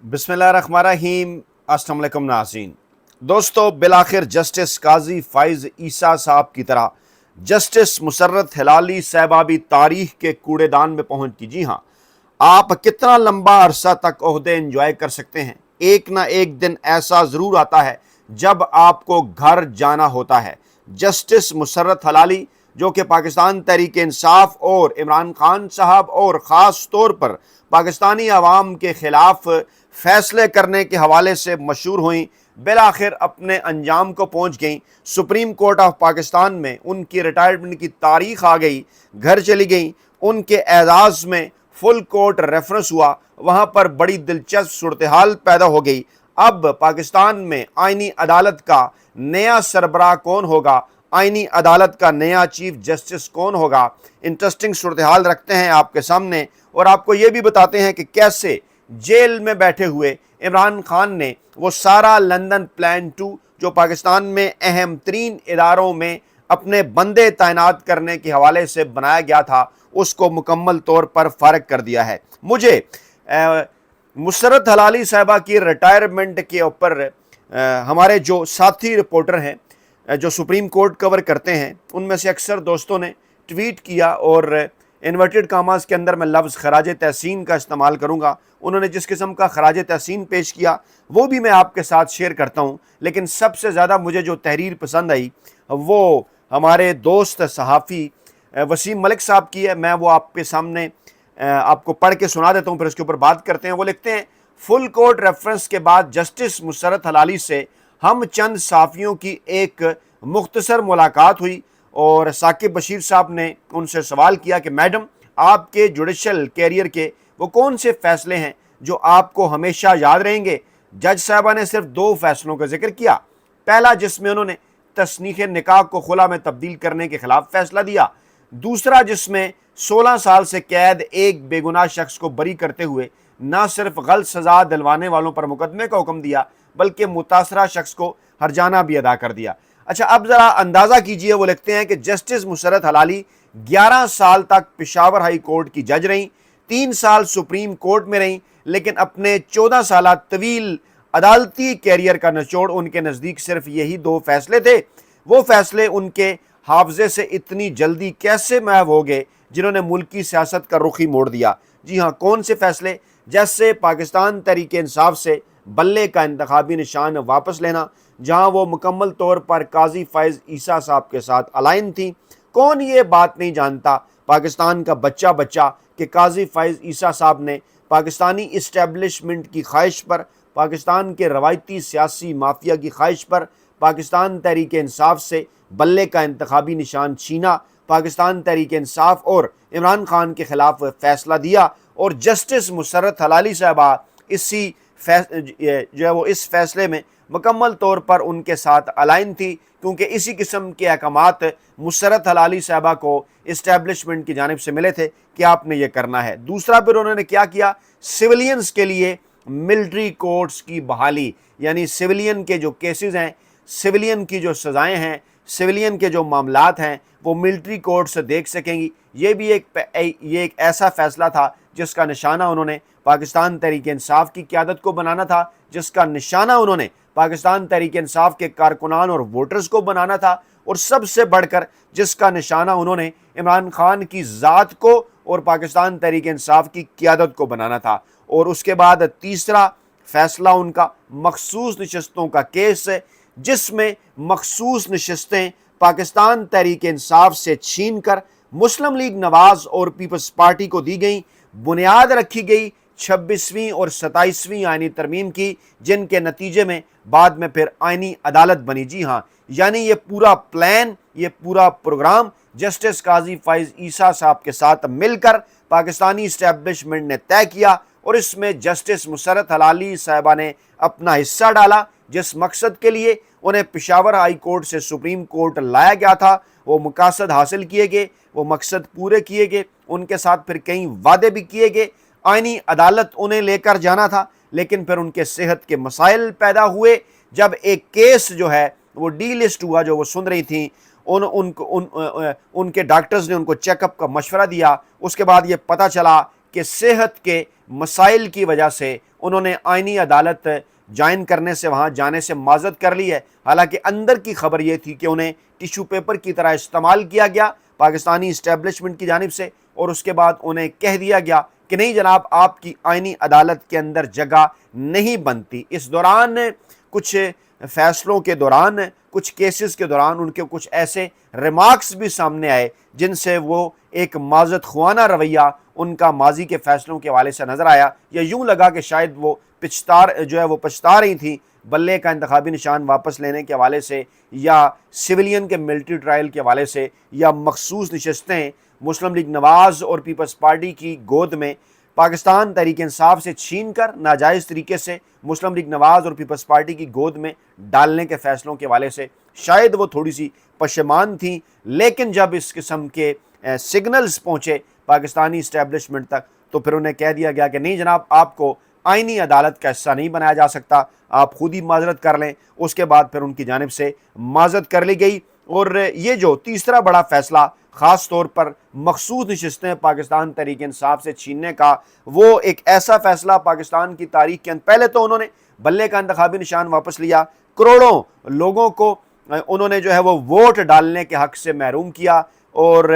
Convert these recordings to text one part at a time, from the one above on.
बिस्मिल्लाहिर्रहमानिर्रहीम। अस्सलाम वालेकुम नाज़रीन। दोस्तों, बिलाखिर जस्टिस काजी फ़ाइज़ ईसा साहब की तरह जस्टिस मुसर्रत हिलाली साहिबा भी तारीख के कूड़ेदान में पहुंच की। जी हाँ, आप कितना लंबा अरसा तक ओहदे एंजॉय कर सकते हैं, एक ना एक दिन ऐसा ज़रूर आता है जब आपको घर जाना होता है। जस्टिस मुसर्रत हिलाली, जो कि पाकिस्तान तहरीक इंसाफ और इमरान खान साहब और ख़ास तौर पर पाकिस्तानी अवाम के ख़िलाफ़ फ़ैसले करने के हवाले से मशहूर हुई, बिलाखिर अपने अंजाम को पहुँच गई। सुप्रीम कोर्ट ऑफ पाकिस्तान में उनकी रिटायरमेंट की तारीख आ गई, घर चली गई। उनके एजाज़ में फुल कोर्ट रेफरेंस हुआ, वहाँ पर बड़ी दिलचस्प सूरत हाल पैदा हो गई। अब पाकिस्तान में आइनी अदालत का नया सरबराह कौन होगा, आइनी अदालत का नया चीफ जस्टिस कौन होगा, इंटरेस्टिंग सूरत हाल रखते हैं आपके सामने। और आपको ये भी बताते हैं कि कैसे जेल में बैठे हुए इमरान खान ने वो सारा लंदन प्लान 2 जो पाकिस्तान में अहम तरीन इदारों में अपने बंदे तैनात करने के हवाले से बनाया गया था, उसको मुकम्मल तौर पर फारग कर दिया है। मुझे मुसर्रत हिलाली साहिबा की रिटायरमेंट के ऊपर हमारे जो साथी रिपोर्टर हैं जो सुप्रीम कोर्ट कवर करते हैं, उनमें से अक्सर दोस्तों ने ट्वीट किया, और इन्वर्टेड कामास के अंदर मैं लफ्ज़ खराज तहसीन का इस्तेमाल करूँगा। उन्होंने जिस किस्म का खराज तहसीन पेश किया वो भी मैं आपके साथ शेयर करता हूँ। लेकिन सबसे ज़्यादा मुझे जो तहरीर पसंद आई वो हमारे दोस्त सहाफ़ी वसीम मलिक साहब की है। मैं वो आपके सामने आपको पढ़ के सुना देता हूँ, फिर उसके ऊपर बात करते हैं। वो लिखते हैं, फुल कोर्ट रेफरेंस के बाद जस्टिस मुसर्रत हिलाली से हम चंद साफ़ियों की एक मुख्तसर मुलाकात हुई और साकिब बशीर साहब ने उनसे सवाल किया कि मैडम, आपके जुडिशल कैरियर के वो कौन से फ़ैसले हैं जो आपको हमेशा याद रहेंगे। जज साहबा ने सिर्फ 2 फैसलों का जिक्र किया। पहला, जिसमें उन्होंने तस्नीख़ निकाह को खुला में तब्दील करने के ख़िलाफ़ फ़ैसला दिया। दूसरा, जिसमें 16 साल से कैद एक बेगुनाह शख्स को बरी करते हुए न सिर्फ गलत सज़ा दिलवाने वालों पर मुकदमे का हुक्म दिया बल्कि मुतासरा शख्स को हर्जाना भी अदा कर दिया। अच्छा, अब ज़रा अंदाज़ा कीजिए। वो लिखते हैं कि जस्टिस मुसर्रत हिलाली 11 साल तक पेशावर हाई कोर्ट की जज रहीं, 3 साल सुप्रीम कोर्ट में रहीं, लेकिन अपने 14 साल तवील अदालती कैरियर का निचोड़ उनके नज़दीक सिर्फ यही 2 फैसले थे। वो फैसले उनके हाफजे से इतनी जल्दी कैसे महव हो गए जिन्होंने मुल्की सियासत का रुख ही मोड़ दिया। जी हाँ, कौन से फैसले? जैसे पाकिस्तान तहरीक इंसाफ से बल्ले का इंतखाबी निशान वापस लेना, जहाँ वो मुकम्मल तौर पर काजी फ़ाइज़ ईसा साहब के साथ अलाइन थी। कौन ये बात नहीं जानता, पाकिस्तान का बच्चा बच्चा, कि काजी फ़ाइज़ ईसा साहब ने पाकिस्तानी इस्टेब्लिशमेंट की ख्वाहिश पर, पाकिस्तान के रवायती सियासी माफिया की ख्वाहिश पर पाकिस्तान तहरीक इंसाफ से बल्ले का इंतखाबी निशान छीना, पाकिस्तान तहरीक इंसाफ और इमरान खान के ख़िलाफ़ फ़ैसला दिया। और जस्टिस मुसर्रत हिलाली साहबा इसी जो है वो इस फैसले में मुकम्मल तौर पर उनके साथ अलाइन थी, क्योंकि इसी किस्म के अहकामात मुसर्रत हिलाली साहबा को इस्टेब्लिशमेंट की जानिब से मिले थे कि आपने ये करना है। दूसरा, फिर उन्होंने क्या किया, सिविलियंस के लिए मिलिट्री कोर्ट्स की बहाली, यानी सिविलियन के जो केसेस हैं, सिविलियन की जो सज़ाएँ हैं, सिविलियन के जो मामलात हैं, वो मिलिट्री कोर्ट से देख सकेंगी। ये भी एक ऐसा फ़ैसला था जिसका निशाना उन्होंने पाकिस्तान तहरीक इंसाफ की क़यादत को बनाना था, जिसका निशाना उन्होंने पाकिस्तान तहरीक इंसाफ के कारकुनान और वोटर्स को बनाना था, और सबसे बढ़कर जिसका निशाना उन्होंने इमरान खान की ज़ात को और पाकिस्तान तहरीक इंसाफ की क़यादत को बनाना था। और उसके बाद तीसरा फ़ैसला उनका मखसूस नशस्तों का केस है, जिसमें मखसूस नशस्तें पाकिस्तान तहरीक इंसाफ से छीन कर मुस्लिम लीग नवाज़ और पीपल्स पार्टी को दी गई। बुनियाद रखी गई 26वीं और 27वीं आइनी तरमीम की, जिनके नतीजे में बाद में फिर आइनी अदालत बनी। जी हाँ, यानी ये पूरा प्लान, ये पूरा प्रोग्राम जस्टिस काजी फ़ाइज़ ईसा साहब के साथ मिलकर पाकिस्तानी इस्टेब्लिशमेंट ने तय किया, और इसमें जस्टिस मुसर्रत हिलाली साहिबा ने अपना हिस्सा डाला। जिस मकसद के लिए उन्हें पेशावर हाई कोर्ट से सुप्रीम कोर्ट लाया गया था, वो मकसद हासिल किए गए, वो मकसद पूरे किए गए। उनके साथ फिर कई वादे भी किए गए। आइनी अदालत उन्हें लेकर जाना था, लेकिन फिर उनके सेहत के मसाइल पैदा हुए। जब एक केस जो है वो डी लिस्ट हुआ, जो वो सुन रही थी, उनके डॉक्टर्स ने उनको चेकअप का मशवरा दिया। उसके बाद ये पता चला कि सेहत के मसाइल की वजह से انہوں نے آئینی عدالت جوائن کرنے سے وہاں جانے سے معذرت کر لی ہے، حالانکہ اندر کی خبر یہ تھی کہ انہیں ٹیشو پیپر کی طرح استعمال کیا گیا پاکستانی اسٹیبلشمنٹ کی جانب سے، اور اس کے بعد انہیں کہہ دیا گیا کہ نہیں جناب آپ کی آئینی عدالت کے اندر جگہ نہیں بنتی۔ اس دوران کچھ فیصلوں کے دوران، کچھ کیسز کے دوران ان کے کچھ ایسے ریمارکس بھی سامنے آئے جن سے وہ ایک معذرت خوانا رویہ ان کا ماضی کے فیصلوں کے حوالے سے نظر آیا، یا یوں لگا کہ شاید وہ پچھتا رہی تھیں بلے کا انتخابی نشان واپس لینے کے حوالے سے، یا سویلین کے ملٹری ٹرائل کے حوالے سے، یا مخصوص نشستیں مسلم لیگ نواز اور پیپلز پارٹی کی گود میں پاکستان تحریک انصاف سے چھین کر ناجائز طریقے سے مسلم لیگ نواز اور پیپلز پارٹی کی گود میں ڈالنے کے فیصلوں کے حوالے سے شاید وہ تھوڑی سی پشیمان تھیں۔ لیکن جب اس قسم کے سگنلز پہنچے پاکستانی اسٹیبلشمنٹ تک تو پھر انہیں کہہ دیا گیا کہ نہیں جناب آپ کو آئینی عدالت کا حصہ نہیں بنایا جا سکتا، آپ خود ہی معذرت کر لیں۔ اس کے بعد پھر ان کی جانب سے معذرت کر لی گئی، اور یہ جو تیسرا بڑا فیصلہ خاص طور پر مخصوص نشستیں پاکستان تحریک انصاف سے چھیننے کا، وہ ایک ایسا فیصلہ پاکستان کی تاریخ کے اندر، پہلے تو انہوں نے بلے کا انتخابی نشان واپس لیا، کروڑوں لوگوں کو انہوں نے جو ہے وہ ووٹ ڈالنے کے حق سے محروم کیا، اور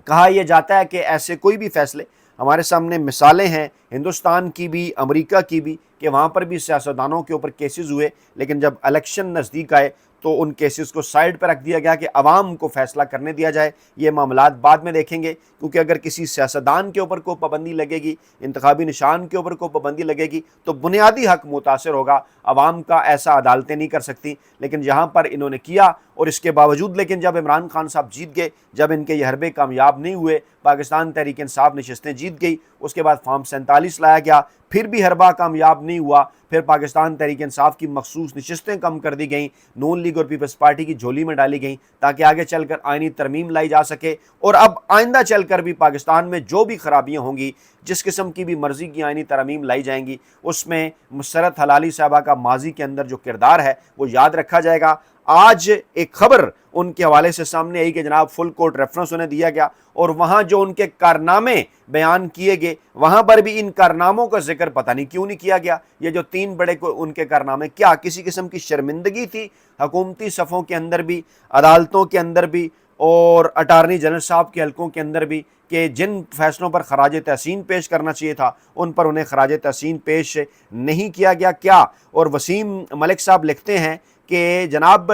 کہا یہ جاتا ہے کہ ایسے کوئی بھی فیصلے، ہمارے سامنے مثالیں ہیں ہندوستان کی بھی امریکہ کی بھی، کہ وہاں پر بھی سیاستدانوں کے اوپر کیسز ہوئے، لیکن جب الیکشن نزدیک آئے تو ان کیسز کو سائیڈ پہ رکھ دیا گیا کہ عوام کو فیصلہ کرنے دیا جائے، یہ معاملات بعد میں دیکھیں گے، کیونکہ اگر کسی سیاستدان کے اوپر کوئی پابندی لگے گی، انتخابی نشان کے اوپر کوئی پابندی لگے گی تو بنیادی حق متاثر ہوگا عوام کا، ایسا عدالتیں نہیں کر سکتی۔ لیکن جہاں پر انہوں نے کیا، اور اس کے باوجود لیکن جب عمران خان صاحب جیت گئے، جب ان کے یہ حربے کامیاب نہیں ہوئے، پاکستان تحریک انصاف نشستیں جیت گئی، اس کے بعد فارم 47 لایا گیا، پھر بھی حربہ کامیاب نہیں ہوا، پھر پاکستان تحریک انصاف کی مخصوص نشستیں کم کر دی گئیں، نون لیگ اور پیپلز پارٹی کی جھولی میں ڈالی گئیں تاکہ آگے چل کر آئینی ترمیم لائی جا سکے، اور اب آئندہ چل کر بھی پاکستان میں جو بھی خرابیاں ہوں گی، جس قسم کی بھی مرضی کی آئینی ترمیم لائی جائیں گی، اس میں مسرت حلالی صاحبہ کا ماضی کے اندر جو کردار ہے وہ یاد رکھا جائے گا۔ آج ایک خبر ان کے حوالے سے سامنے آئی کہ جناب فل کورٹ ریفرنس انہیں دیا گیا، اور وہاں جو ان کے کارنامے بیان کیے گئے وہاں پر بھی ان کارناموں کا ذکر پتہ نہیں کیوں نہیں کیا گیا۔ یہ جو 3 بڑے ان کے کارنامے، کیا کسی قسم کی شرمندگی تھی حکومتی صفوں کے اندر بھی، عدالتوں کے اندر بھی، اور اٹارنی جنرل صاحب کے حلقوں کے اندر بھی، کہ جن فیصلوں پر خراج تحسین پیش کرنا چاہیے تھا ان پر انہیں خراج تحسین پیش نہیں کیا گیا کیا؟ اور وسیم ملک صاحب لکھتے ہیں کہ جناب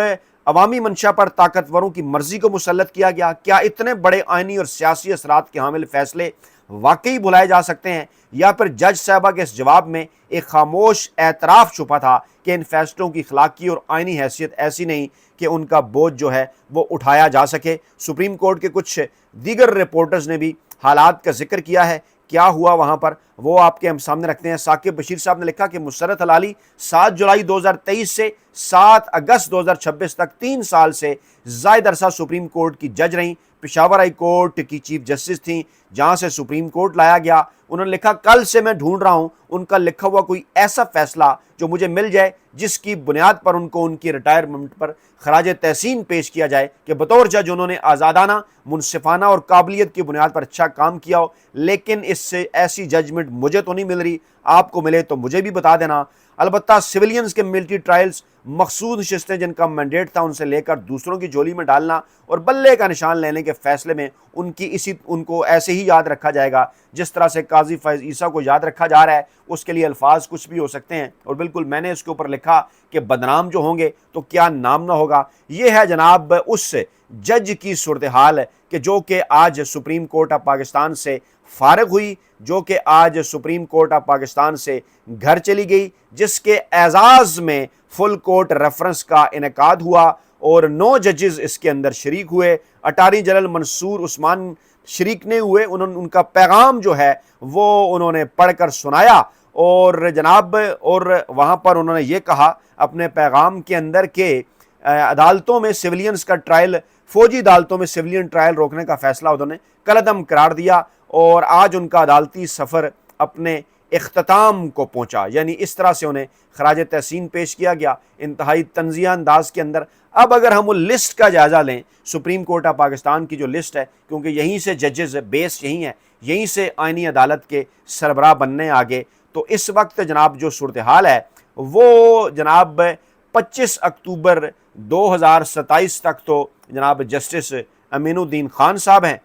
عوامی منشا پر طاقتوروں کی مرضی کو مسلط کیا گیا، کیا اتنے بڑے آئینی اور سیاسی اثرات کے حامل فیصلے واقعی بلائے جا سکتے ہیں، یا پھر جج صاحبہ کے اس جواب میں ایک خاموش اعتراف چھپا تھا کہ ان فیصلوں کی اخلاقی اور آئینی حیثیت ایسی نہیں کہ ان کا بوجھ جو ہے وہ اٹھایا جا سکے؟ سپریم کورٹ کے کچھ دیگر رپورٹرز نے بھی حالات کا ذکر کیا ہے، کیا ہوا وہاں پر وہ آپ کے ہم سامنے رکھتے ہیں۔ ثاقب بشیر صاحب نے لکھا کہ مسرت حلالی 7 جولائی 2023 سے 7 اگست 2026 تک 3 سال سے زائد عرصہ سپریم کورٹ کی جج رہیں، پشاور ہائی کورٹ کی چیف جسٹس تھیں جہاں سے سپریم کورٹ لایا گیا۔ انہوں نے لکھا کل سے میں ڈھونڈ رہا ہوں ان کا لکھا ہوا کوئی ایسا فیصلہ جو مجھے مل جائے جس کی بنیاد پر ان کو ان کی ریٹائرمنٹ پر خراج تحسین پیش کیا جائے کہ بطور جج انہوں نے آزادانہ، منصفانہ اور قابلیت کی بنیاد پر اچھا کام کیا ہو، لیکن اس سے ایسی ججمنٹ مجھے تو نہیں مل رہی، آپ کو ملے تو مجھے بھی بتا دینا۔ البتہ سویلینز کے ملٹری ٹرائلز، مخصوص نشستیں جن کا مینڈیٹ تھا ان سے لے کر دوسروں کی جولی میں ڈالنا اور بلے کا نشان لینے کے فیصلے میں ان کو ایسے ہی یاد رکھا جائے گا جس طرح سے قاضی فیض عیسیٰ کو یاد رکھا جا رہا ہے۔ اس کے لیے الفاظ کچھ بھی ہو سکتے ہیں، اور بالکل میں نے اس کے اوپر لکھا کہ بدنام جو ہوں گے تو کیا نام نہ ہوگا۔ یہ ہے جناب اس جج کی صورتحال کہ جو کہ آج سپریم کورٹ آف پاکستان سے فارغ ہوئی، جو کہ آج سپریم کورٹ آف پاکستان سے گھر چلی گئی، جس کے اعزاز میں فل کورٹ ریفرنس کا انعقاد ہوا اور 9 ججز اس کے اندر شریک ہوئے۔ اٹارنی جنرل منصور عثمان شریک نہیں ہوئے، ان کا پیغام جو ہے وہ انہوں نے پڑھ کر سنایا، اور جناب اور وہاں پر انہوں نے یہ کہا اپنے پیغام کے اندر کہ عدالتوں میں سویلینز کا ٹرائل، فوجی عدالتوں میں سویلین ٹرائل روکنے کا فیصلہ انہوں نے کالعدم قرار دیا، اور آج ان کا عدالتی سفر اپنے اختتام کو پہنچا، یعنی اس طرح سے انہیں خراج تحسین پیش کیا گیا انتہائی طنزیہ انداز کے اندر۔ اب اگر ہم وہ لسٹ کا جائزہ لیں، سپریم کورٹ آف پاکستان کی جو لسٹ ہے، کیونکہ یہیں سے ججز بیس یہیں ہے، یہیں سے آئینی عدالت کے سربراہ بننے آگے، تو इस वक्त जनाब जो सूरत हाल है वो जनाब 25 अक्टूबर 2027 तक तो जनाब जस्टिस अमीनुद्दीन खान साहब हैं,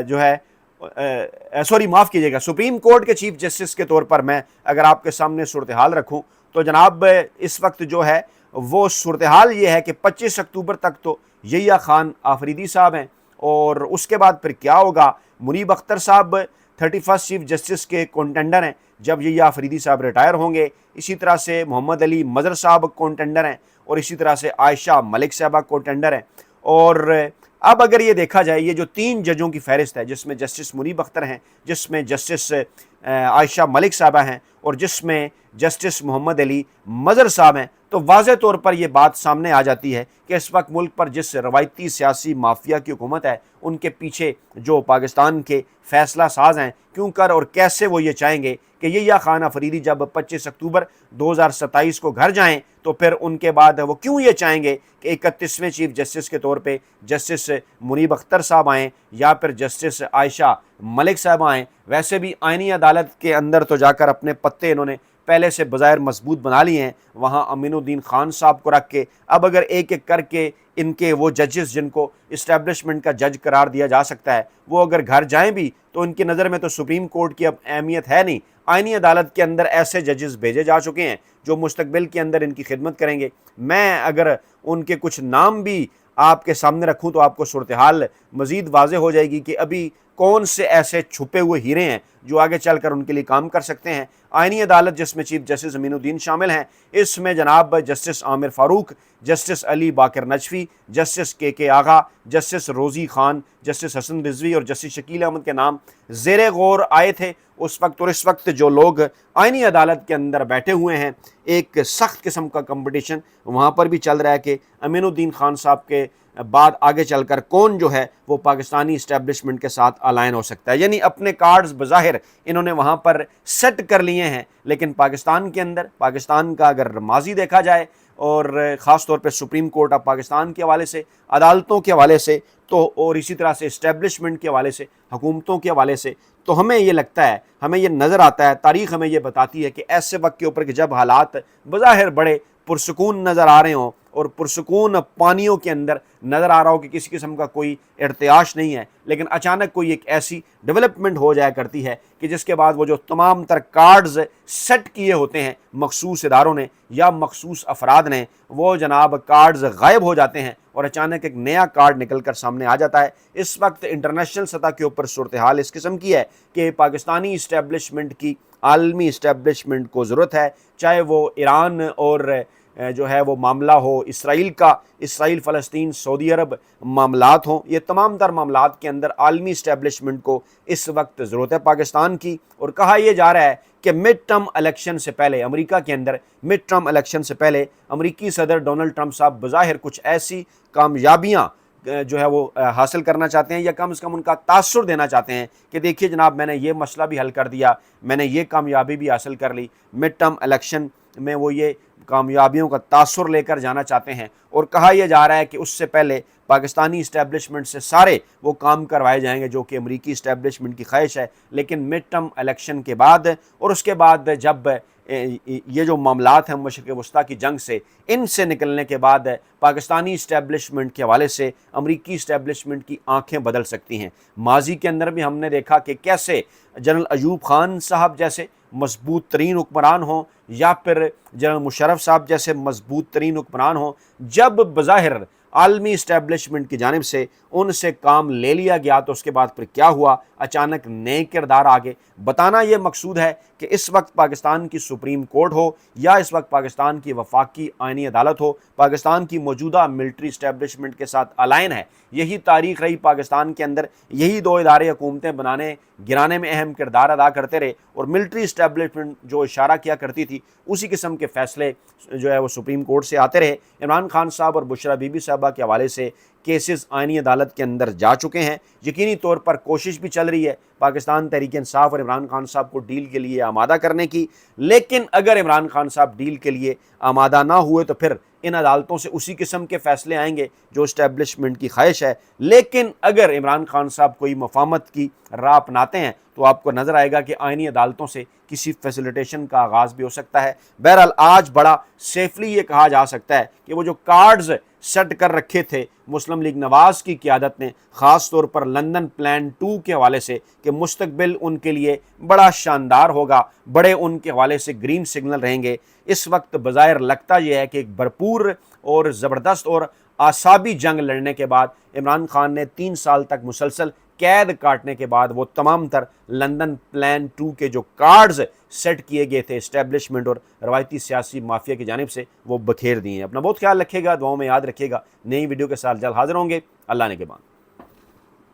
जो है सॉरी माफ़ कीजिएगा, सुप्रीम कोर्ट के चीफ जस्टिस के तौर पर मैं अगर आपके सामने सूरत हाल रखूँ तो जनाब इस वक्त जो है वो सूरत हाल ये है कि 25 अक्टूबर तक तो यहिया खान आफरीदी साहब हैं, और उसके बाद फिर क्या होगा, मुनीब अख्तर साहब 31st चीफ जस्टिस के कंटेंडर हैं जब यहिया आफरीदी साहब रिटायर होंगे। इसी तरह से मोहम्मद अली मज़र साहब कंटेंडर हैं, और इसी तरह से आयशा मलिक साहबा कंटेंडर हैं। और अब अगर ये देखा जाए, ये जो 3 जजों की फहरिस्त है जिसमें जस्टिस मुनीब अख्तर हैं, जिसमें जस्टिस आयशा मलिक साहबा हैं, और जिसमें जस्टिस मोहम्मद अली मज़र साहब हैं, तो वाज़े तौर पर यह बात सामने आ जाती है कि इस वक्त मुल्क पर जिस रवायती सियासी माफिया की हुकूमत है, उनके पीछे जो पाकिस्तान के फ़ैसला साज हैं, क्यों कर और कैसे वो ये चाहेंगे कि यहिया खान आफरीदी जब 25 अक्टूबर 2027 को घर जाएं तो फिर उनके बाद वो क्यों ये चाहेंगे कि 31वें चीफ जस्टिस के तौर पे जस्टिस मुनीब अख्तर साहब आएँ या फिर जस्टिस आयशा मलिक साहब आएँ। वैसे भी आइनी अदालत के अंदर तो जाकर अपने पत्ते इन्होंने पहले से बज़ाहिर मजबूत बना लिए हैं, वहाँ अमीनुद्दीन खान साहब को रख के अब अगर एक एक करके इनके वो जजेस जिनको इस्टेब्लिशमेंट का जज करार दिया जा सकता है वो अगर घर जाएं भी तो इनकी नज़र में तो सुप्रीम कोर्ट की अब अहमियत है नहीं। आइनी अदालत के अंदर ऐसे जजेस भेजे जा चुके हैं जो मुस्तकबिल के अंदर इनकी खिदमत करेंगे। मैं अगर उनके कुछ नाम भी आपके सामने रखूं तो आपको सूरत हाल मज़ीद वाज़े हो जाएगी कि अभी कौन से ऐसे छुपे हुए हीरे हैं जो आगे चलकर उनके लिए काम कर सकते हैं। आइनी अदालत जिसमें चीफ जस्टिस अमीनुद्दीन शामिल हैं, इसमें जनाब जस्टिस आमिर फ़ारूक, जस्टिस अली बाकर नजफी, जस्टिस के आगा, जस्टिस रोज़ी ख़ान, जस्टिस हसन रिजवी और जस्टिस शकील अहमद के नाम ज़ेरे गौर आए थे उस वक्त। और इस वक्त जो लोग आइनी अदालत के अंदर बैठे हुए हैं, एक सख्त किस्म का कंपटिशन वहाँ पर भी चल रहा है कि अमीनुद्दीन खान साहब के बाद आगे चलकर कौन जो है वो पाकिस्तानी इस्टेब्लिशमेंट के साथ अलाइन हो सकता है। यानी अपने कार्ड्स बज़ाहिर इन्होंने वहाँ पर सेट कर लिए हैं, लेकिन पाकिस्तान के अंदर पाकिस्तान का अगर माजी देखा जाए और ख़ास तौर पे सुप्रीम कोर्ट ऑफ पाकिस्तान के हवाले से, अदालतों के हवाले से तो, और इसी तरह से इस्टेब्लिशमेंट के हवाले से, हुकूमतों के हवाले से, तो हमें ये लगता है, हमें ये नज़र आता है, तारीख़ हमें ये बताती है कि ऐसे वक्त के ऊपर कि जब हालात बज़ाहिर बड़े पुरसुकून नज़र आ रहे हों और पुरसुकून पानियों के अंदर नज़र आ रहा हो कि किसी किस्म का कोई इर्तियाश नहीं है, लेकिन अचानक कोई एक ऐसी डेवलपमेंट हो जाया करती है कि जिसके बाद वो जो तमाम तर कार्ड्स सेट किए होते हैं मखसूस इदारों ने या मखसूस अफराद ने, वो जनाब कार्ड्स गायब हो जाते हैं और अचानक एक नया कार्ड निकल कर सामने आ जाता है। इस वक्त इंटरनेशनल सतह के ऊपर सूरत हाल इस किस्म की है कि पाकिस्तानी इस्टेब्लिशमेंट की आलमी इस्टेब्लिशमेंट को ज़रूरत है, चाहे वो ईरान और जो है वो मामला हो इसराइल का, इसराइल फ़लस्तीन सऊदी अरब मामलात हों, ये तमाम तर मामलात के अंदर आलमी इस्टेब्लिशमेंट को इस वक्त ज़रूरत है पाकिस्तान की। और कहा यह जा रहा है कि मिड टर्म इलेक्शन से पहले, अमेरिका के अंदर मिड टर्म इलेक्शन से पहले अमेरिकी सदर डोनाल्ड ट्रंप साहब बज़ाहिर कुछ ऐसी कामयाबियाँ जो है वो हासिल करना चाहते हैं या कम से कम उनका तासुर देना चाहते हैं कि देखिए जनाब मैंने ये मसला भी हल कर दिया, मैंने ये कामयाबी भी हासिल कर ली। मिड टर्म इलेक्शन में वो ये कामयाबियों का तासुर लेकर जाना चाहते हैं। और कहा यह जा रहा है कि उससे पहले पाकिस्तानी इस्टेब्लिशमेंट से सारे वो काम करवाए जाएंगे जो कि अमेरिकी इस्टेब्लिशमेंट की ख्वाहिश है, लेकिन मिड टर्म इलेक्शन के बाद और उसके बाद जब ये जो मामलात हैं मशरिक़ वस्ता की जंग से, इनसे निकलने के बाद पाकिस्तानी इस्टेब्लिशमेंट के हवाले से अमरीकी इस्टेब्लिशमेंट की आंखें बदल सकती हैं। माजी के अंदर भी हमने देखा कि कैसे जनरल अयूब खान साहब जैसे मजबूत तरीन हुक्मरान हों या फिर जनरल मुशर्रफ साहब जैसे मजबूत तरीन हुक्मरान हों, जब बज़ाहिर आलमी इस्टेब्लिशमेंट की जानिब से उनसे काम ले लिया गया तो उसके बाद फिर क्या हुआ, अचानक नए किरदार आगे। बताना ये मकसूद है कि इस वक्त पाकिस्तान की सुप्रीम कोर्ट हो या इस वक्त पाकिस्तान की वफाकी आइनी अदालत हो, पाकिस्तान की मौजूदा मिलिट्री इस्टेब्लिशमेंट के साथ अलाइन है। यही तारीख रही पाकिस्तान के अंदर, यही दो इदारे हुकूमतें बनाने गिराने में अहम किरदार अदा करते रहे और मिलिट्री इस्टेब्लिशमेंट जो इशारा किया करती थी उसी किस्म के फ़ैसले जो है वो सुप्रीम कोर्ट से आते रहे। इमरान खान साहब और बुशरा बीबी साहबा के हवाले से केसेस आइनी अदालत के अंदर जा चुके हैं। यकीनी तौर पर कोशिश भी चल रही है पाकिस्तान तहरीक इंसाफ और इमरान खान साहब को डील के लिए आमादा करने की, लेकिन अगर इमरान खान साहब डील के लिए आमादा ना हुए तो फिर इन अदालतों से उसी किस्म के फ़ैसले आएंगे जो इस्टेब्लिशमेंट की ख्वाहिश है। लेकिन अगर इमरान खान साहब कोई मफाहमत की राह अपनाते हैं तो تو آپ کو نظر آئے گا کہ آئینی عدالتوں سے کسی فیسیلیٹیشن کا آغاز بھی ہو سکتا ہے۔ بہرحال آج بڑا سیفلی یہ کہا جا سکتا ہے کہ وہ جو کارڈز سیٹ کر رکھے تھے مسلم لیگ نواز کی قیادت نے، خاص طور پر لندن پلان 2 کے حوالے سے، کہ مستقبل ان کے لیے بڑا شاندار ہوگا، بڑے ان کے حوالے سے گرین سگنل رہیں گے۔ اس وقت بظاہر لگتا یہ ہے کہ ایک بھرپور اور زبردست اور اعصابی جنگ لڑنے کے بعد عمران خان نے 3 سال تک مسلسل قید کاٹنے کے بعد وہ تمام تر لندن پلان 2 کے جو کارڈز سیٹ کیے گئے تھے اسٹیبلشمنٹ اور روایتی سیاسی مافیا کی جانب سے، وہ بکھیر دیے ہیں۔ اپنا بہت خیال رکھیے گا، دعاؤں میں یاد رکھیے گا۔ نئی ویڈیو کے ساتھ جلد حاضر ہوں گے۔ اللہ نے کے بعد